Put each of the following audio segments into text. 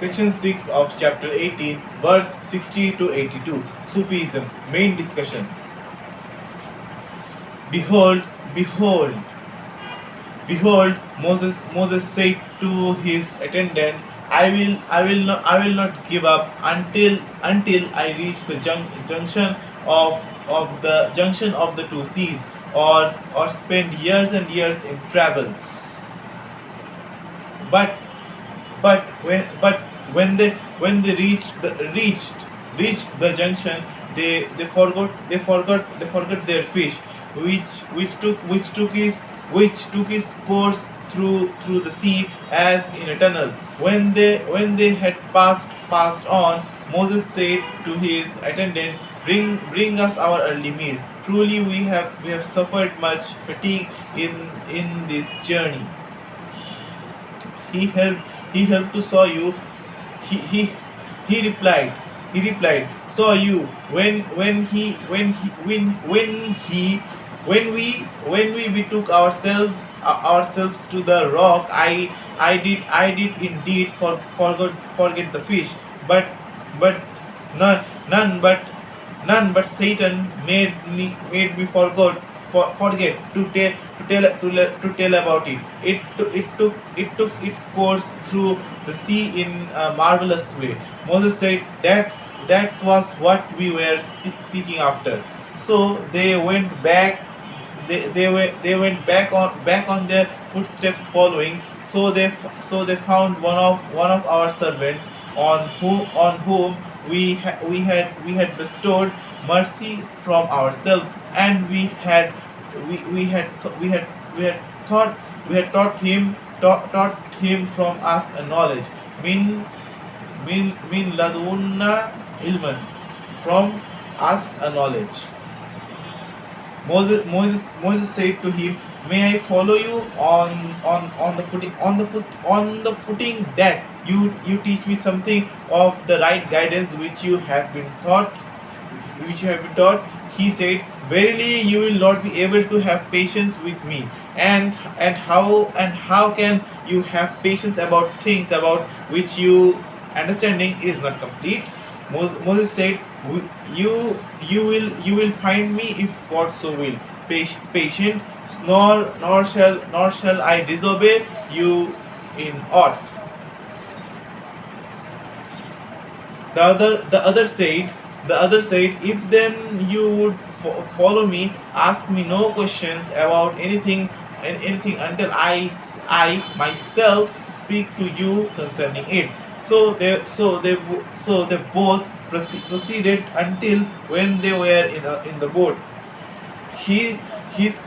Section 6 of chapter 18, verse 60 to 82. Sufism. Main discussion. Behold, behold, behold, Moses said to his attendant, I will not give up until I reach the junction of the two seas, or spend years and years in travel. But but when they reached the junction, they forgot their fish, which took his course through the sea as in a tunnel. When they had passed on, Moses said to his attendant, bring us our early meal. Truly we have suffered much fatigue in this journey. He helped to saw you. He he he replied. He replied, saw you when we betook ourselves to the rock. I did indeed forget the fish, but none but none but Satan made me forget to tell about it. It took its course through the sea in a marvelous way. Moses said, that was what we were seeking after. So they went back. They went back on their footsteps following. So they found one of our servants, on whom we had bestowed mercy from ourselves, and we had thought we had taught him from us a knowledge, min ladunna ilman, from us a knowledge. Moses said to him, may I follow you on the footing that you teach me something of the right guidance which you have been taught. He said, verily you will not be able to have patience with me, and how can you have patience about things about which you understanding is not complete? Moses said, you will find me if God so will, patient, nor shall I disobey you in aught. The other said, if then you would follow me, ask me no questions about anything until I myself speak to you concerning it. So they both proceeded until when they were in the boat. He his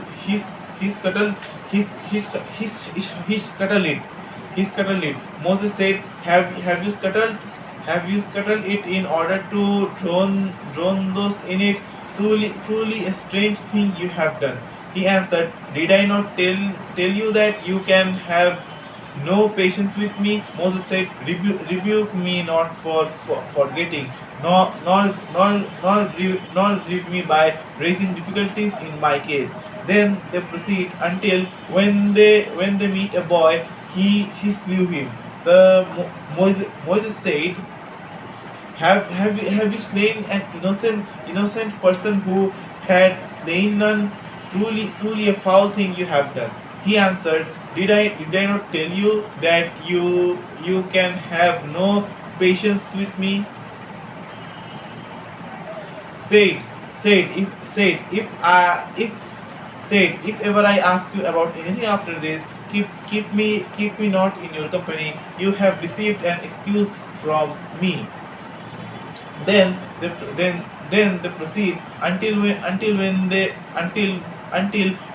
scuttled his scuttled it. Moses said, have you scuttled? Have you scuttled it in order to drown those in it? Truly a strange thing you have done. He answered, did I not tell you that you can have no patience with me? Moses said, rebuke me not for forgetting, nor grieve me by raising difficulties in my case. Then they proceed until when they meet a boy, he slew him. Moses said, have you slain an innocent person who had slain none? Truly a foul thing you have done. He answered, did I not tell you that you can have no patience with me? If ever I ask you about anything after this, keep me not in your company. You have received an excuse from me. Then they proceed until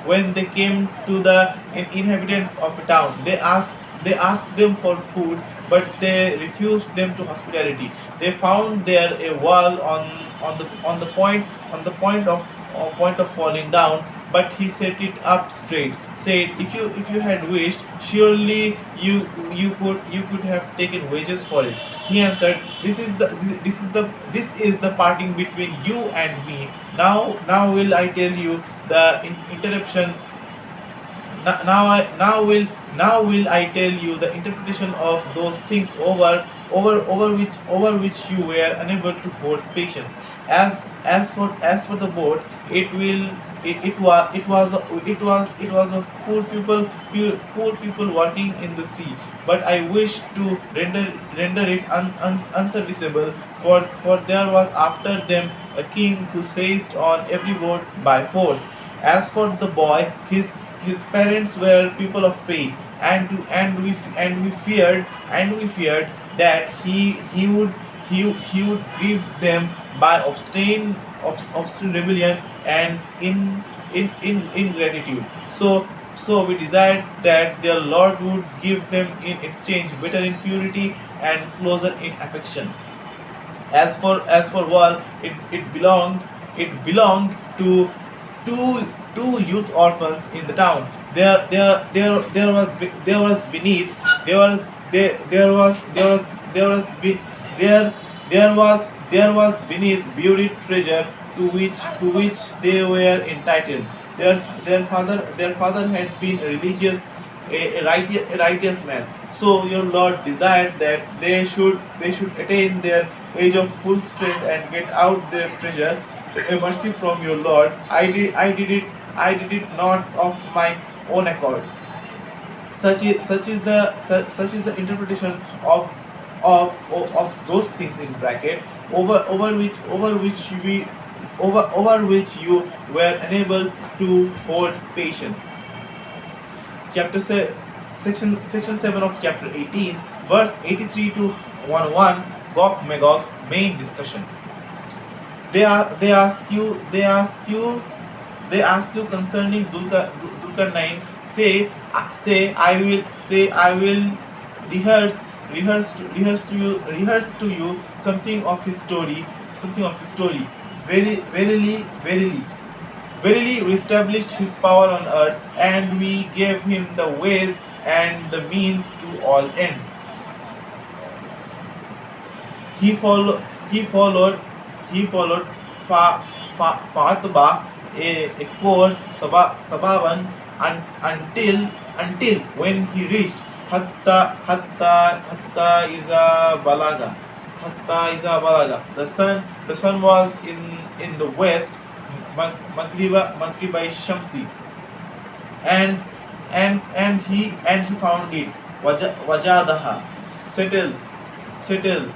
when they came to the inhabitants of a town. They asked them for food, but they refused them to hospitality. They found there a wall on the point of falling down, but he set it up straight. Said, if you had wished, surely you could have taken wages for it. He answered, this is the parting between you and me. Now will I tell you the interruption now will I tell you the interpretation of those things over which you were unable to hold patience. As for the boat, it will it was of poor people working in the sea. But I wish to render it unserviceable, for there was after them a king who seized on every boat by force. As for the boy, his parents were people of faith, and we feared that he would grieve them by obstinate rebellion and in ingratitude. So we desired that their Lord would give them in exchange better in purity and closer in affection. As for wall, it belonged to two youth orphans in the town. There was beneath there was there was there was there was be, there was beneath buried treasure to which they were entitled. Their father had been a righteous man. So your Lord desired that they should attain their age of full strength and get out their treasure. A mercy from your Lord. I did it not of my own accord. Such is the interpretation of those things in bracket, over which you were unable to hold patience. Chapter se- section 7 of chapter 18, verse 83 to 101. Gog Magog main discussion. They ask you concerning Zulkarnain. Say I will rehearse to you something of his story. Verily we established his power on earth, and we gave him the ways and the means to all ends. He followed he followed he followed Fatba, a course Sababan, until when he reached Hatta Balaga. The sun was in the west, Magriba Shamsi, and and he found it. Wajadaha, settle, settle,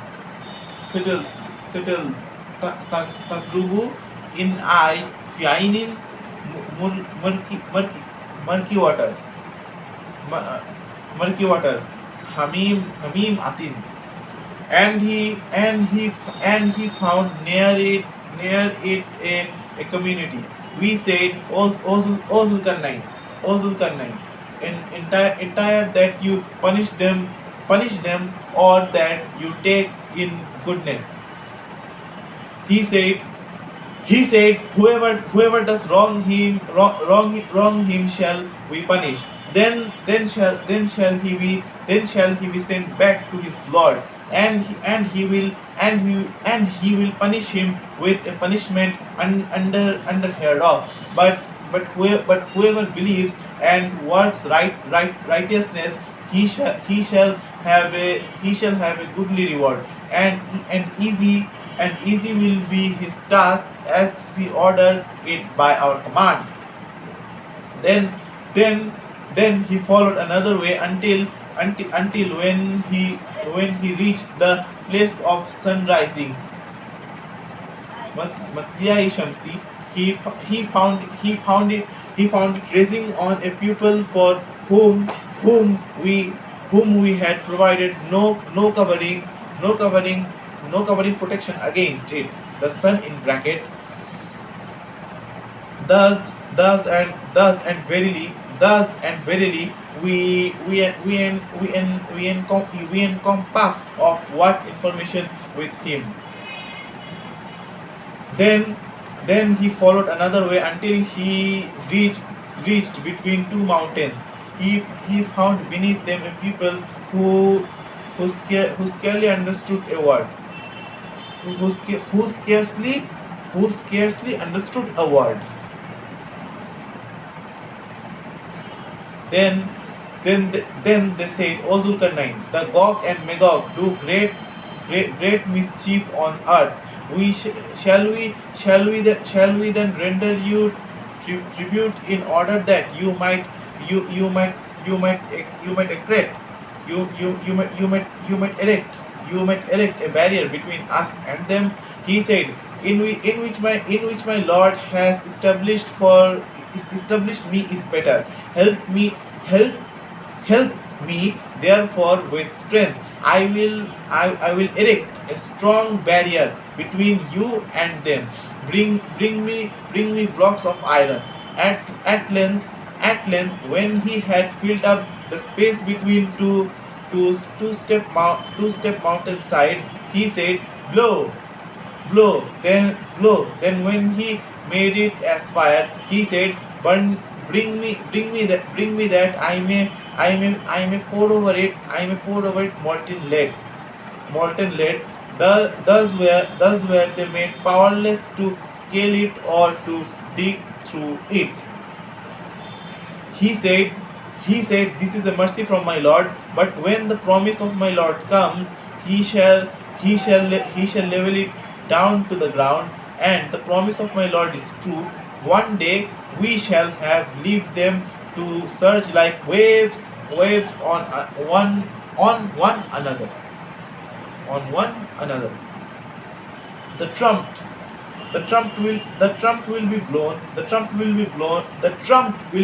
settle, settle. Tagrubu in I, Fiainin, murky water, murky water, Hamim Atin. And he found near it a community. We said, O Zulkarnain, O Zulkarnain, entire that you punish them, or that you take in goodness. He said, whoever does wrong him shall we punish. Then shall he be sent back to his Lord, and he will punish him with a punishment unheard of. But whoever believes and works righteousness, he shall have a goodly reward, and easy will be his task, as we order it by our command. Then then then he followed another way until when he reached the place of sun rising, Matliyai Shamsi. He found it raising on a people for whom we had provided no covering protection against it. The sun in bracket. Thus and verily, we encompassed of what information with him. Then he followed another way until he reached between two mountains. He found beneath them a people who scarcely understood a word. Who scarcely understood a word. Then then they said, O Zulkarnain, the Gog and Magog do great mischief on earth. Shall we then render you tribute in order that you you might you might erect you might erect a barrier between us and them. He said, in which my Lord has established me is better. Help me help help me therefore with strength. I will erect a strong barrier between you and them. Bring me blocks of iron. At length, when he had filled up the space between two step mountain sides, he said, Blow, blow. Then when he made it as fire, he said, Burn, bring me that I may pour over it molten lead. Thus were they made powerless to scale it or to dig through it. He said, This is a mercy from my Lord. But when the promise of my Lord comes, he shall level it down to the ground. And the promise of my Lord is true. One day we shall have leave them to surge like waves on one another. The trump will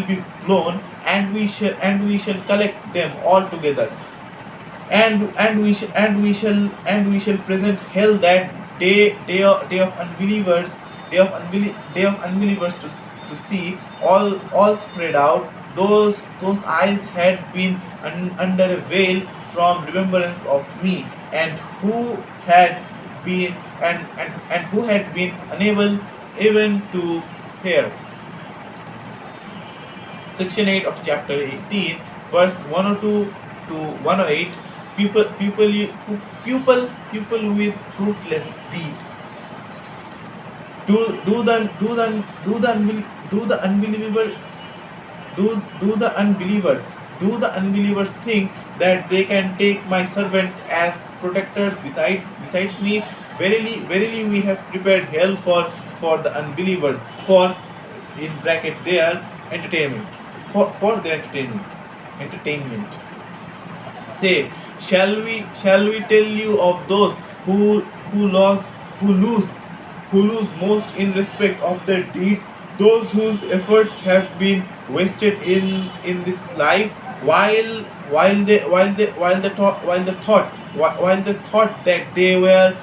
be blown, and we shall collect them all together, and we shall present hell that day of unbelievers, day of unbelievers to see all spread out. Those eyes had been under a veil from remembrance of me, and who had been and who had been unable even to hear. Section 8 of chapter 18, verse 102 to 108. People with fruitless deed. Do the unbeliever do the unbelievers think that they can take my servants as protectors besides me? Verily we have prepared hell for the unbelievers, for in bracket their entertainment, for their entertainment. Say, shall we tell you of those who lose who lose most in respect of their deeds, those whose efforts have been wasted in this life, while they thought that they were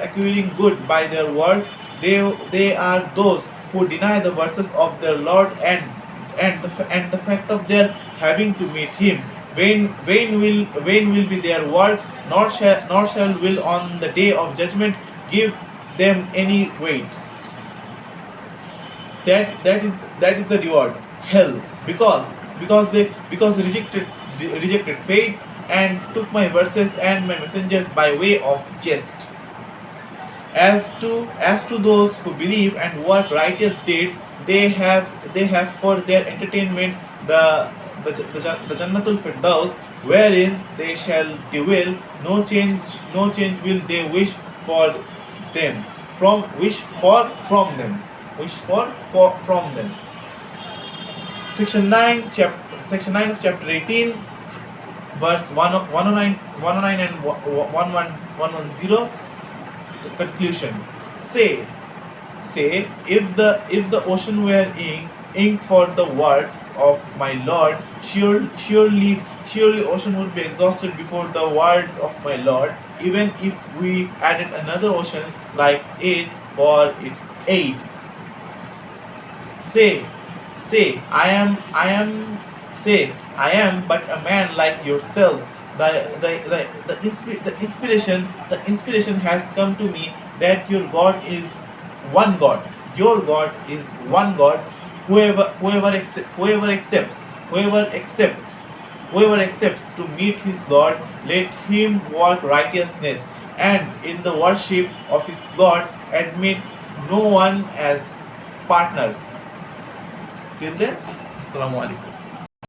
acquiring good by their works. They are those who deny the verses of their Lord, and the fact of their having to meet him. Vain will be their works, nor shall will on the day of judgment give them any weight. That is the reward, hell, because they rejected faith and took my verses and my messengers by way of jest. As to those who believe and work righteous deeds, they have for their entertainment the Jannatul Firdaus, wherein they shall dwell. No change will they wish for them from them. Section 9 of chapter 18, verse 109 and 110. Conclusion. Say, if the ocean were ink for the words of my Lord, surely ocean would be exhausted before the words of my Lord, even if we added another ocean like it for its aid. Say, I am but a man like yourselves. The inspiration has come to me that your God is one God. Your God is one God. Whoever accepts to meet his Lord, let him walk righteousness, and in the worship of his Lord admit no one as partner. Till then, Assalamu alaikum.